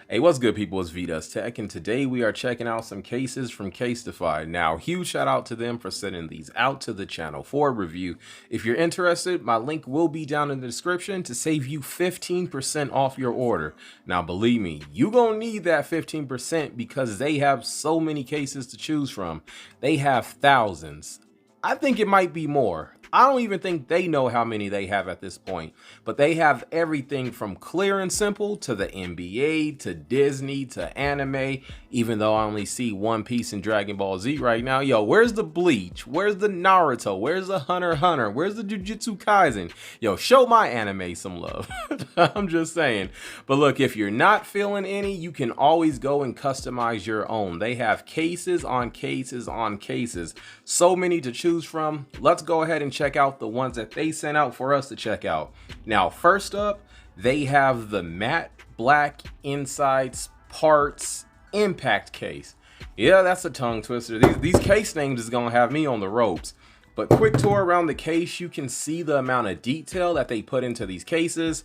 Hey, what's good, people? It's V-Dust Tech, and today we are checking out some cases from Casetify. Now, huge shout out to them for sending these out to the channel for review. If you're interested, my link will be down in the description to save you 15% off your order. Now, believe me, you gonna need that 15% because they have so many cases to choose from. They have thousands. I think it might be more. I don't even think they know how many they have at this point, but they have everything from clear and simple to the NBA to Disney to anime, even though I only see One Piece and Dragon Ball Z right now. Yo, where's the Bleach? Where's the Naruto? Where's the Hunter x Hunter? Where's the Jujutsu Kaisen? Yo, show my anime some love. I'm just saying. But look, if you're not feeling any, you can always go and customize your own. They have cases on cases on cases. So many to choose from. Let's go ahead and check out the ones that they sent out for us to check out. Now, first up, they have the matte black insides parts impact case. Yeah, that's a tongue twister. These case names is gonna have me on the ropes. But quick tour around the case, you can see the amount of detail that they put into these cases.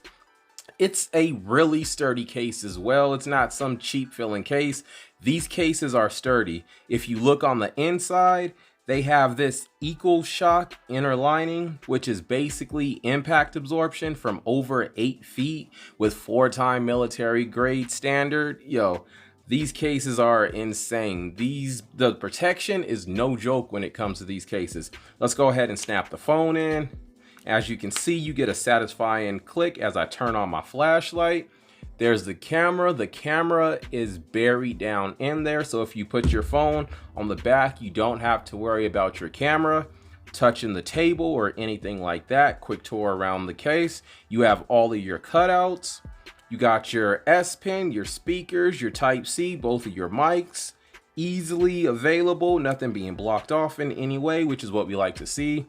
It's a really sturdy case as well. It's not some cheap filling case. These cases are sturdy. If you look on the inside, they have this EcoShock inner lining, which is basically impact absorption from over 8 feet with 4-time military grade standard. Yo, these cases are insane. The protection is no joke when it comes to these cases. Let's go ahead and snap the phone in. As you can see, you get a satisfying click as I turn on my flashlight. There's the camera. The camera is buried down in there, so if you put your phone on the back, you don't have to worry about your camera touching the table or anything like that. Quick tour around the case. You have all of your cutouts. You got your S Pen, your speakers, your Type-C, both of your mics, easily available, nothing being blocked off in any way, which is what we like to see.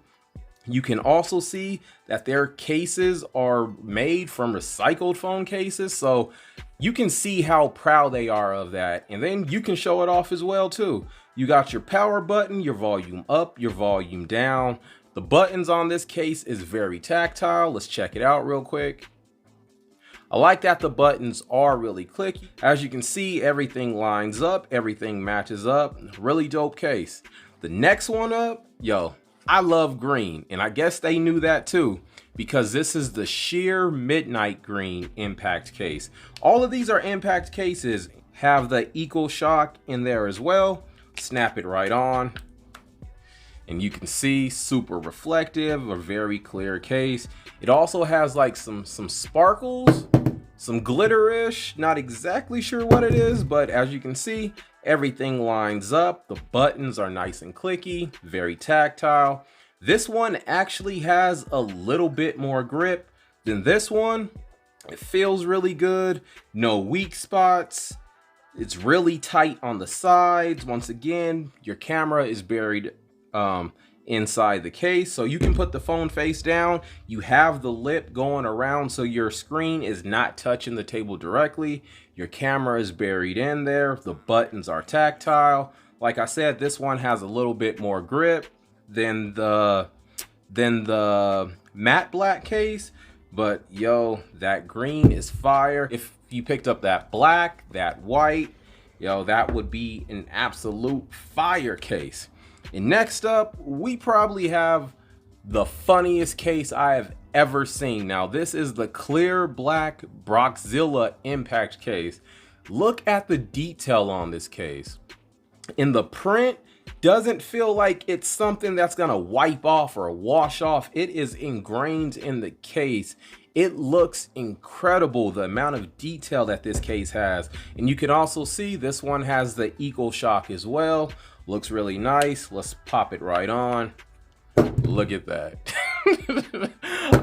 You can also see that their cases are made from recycled phone cases, so you can see how proud they are of that. And then you can show it off as well too. You got your power button, your volume up, your volume down. The buttons on this case is very tactile. Let's check it out real quick. I like that the buttons are really clicky. As you can see, everything lines up, everything matches up. Really dope case. The next one up, yo, I love green, and I guess they knew that too, because this is the sheer midnight green impact case. All of these are impact cases, have the EcoShock in there as well. Snap it right on, and you can see super reflective, a very clear case. It also has like some sparkles, some glitter-ish, not exactly sure what it is, but as you can see, everything lines up. The buttons are nice and clicky, very tactile. This one actually has a little bit more grip than this one. It feels really good, no weak spots. It's really tight on the sides. Once again, your camera is buried inside the case, so you can put the phone face down. You have the lip going around so your screen is not touching the table directly. Your camera is buried in there. The buttons are tactile. Like I said, this one has a little bit more grip than the matte black case, but yo, that green is fire. If you picked up that black, that white, yo, that would be an absolute fire case. And next up, we probably have the funniest case I have ever seen. Now, this is the clear black Broxzilla impact case. Look at the detail on this case. In the print, doesn't feel like it's something that's gonna wipe off or wash off. It is ingrained in the case. It looks incredible, the amount of detail that this case has. And you can also see this one has the EcoShock as well. Looks really nice. Let's pop it right on. Look at that.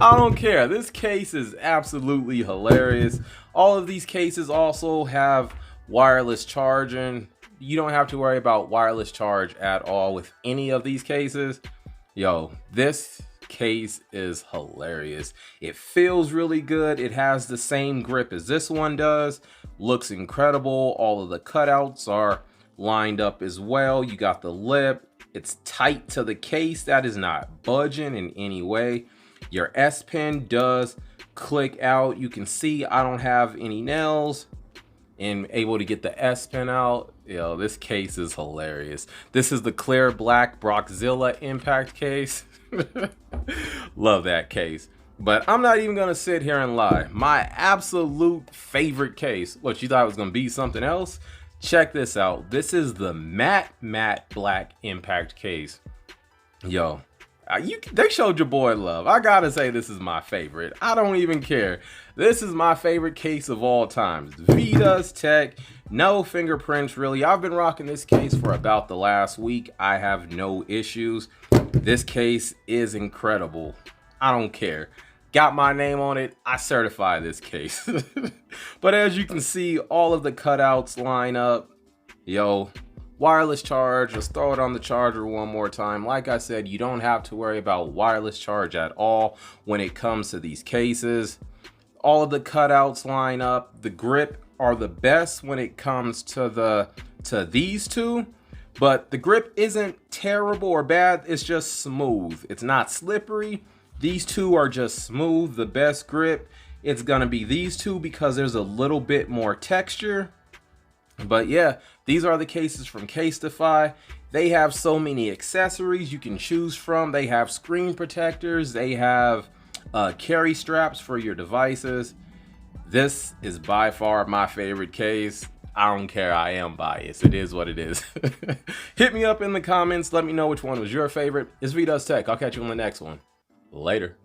I don't care. This case is absolutely hilarious. All of these cases also have wireless charging. You don't have to worry about wireless charge at all with any of these cases. Yo, this case is hilarious. It feels really good. It has the same grip as this one does. Looks incredible. All of the cutouts are lined up as well. You got the lip. It's tight to the case. That is not budging in any way. Your S Pen does click out. You can see I don't have any nails. and able to get the S Pen out. Yo, this case is hilarious. This is the clear black Brockzilla impact case. Love that case. But I'm not even gonna sit here and lie. My absolute favorite case. What, you thought it was gonna be something else? Check this out. This is the matte black impact case. Yo, they showed your boy love. I gotta say, this is my favorite. I don't even care. This is my favorite case of all times. Vitas Tech, no fingerprints really. I've been rocking this case for about the last week. I have no issues. This case is incredible. I don't care. Got my name on it. I certify this case. But as you can see, all of the cutouts line up. Yo, wireless charge. Let's throw it on the charger one more time. Like I said, you don't have to worry about wireless charge at all when it comes to these cases. All of the cutouts line up. The grip are the best when it comes to these two. But the grip isn't terrible or bad. It's just smooth. It's not slippery. These two are just smooth. The best grip, it's gonna be these two because there's a little bit more texture. But yeah, these are the cases from Casetify. They have so many accessories you can choose from. They have screen protectors. They have carry straps for your devices. This is by far my favorite case. I don't care, I am biased. It is what it is. Hit me up in the comments. Let me know which one was your favorite. It's Vitas Tech. I'll catch you on the next one. Later.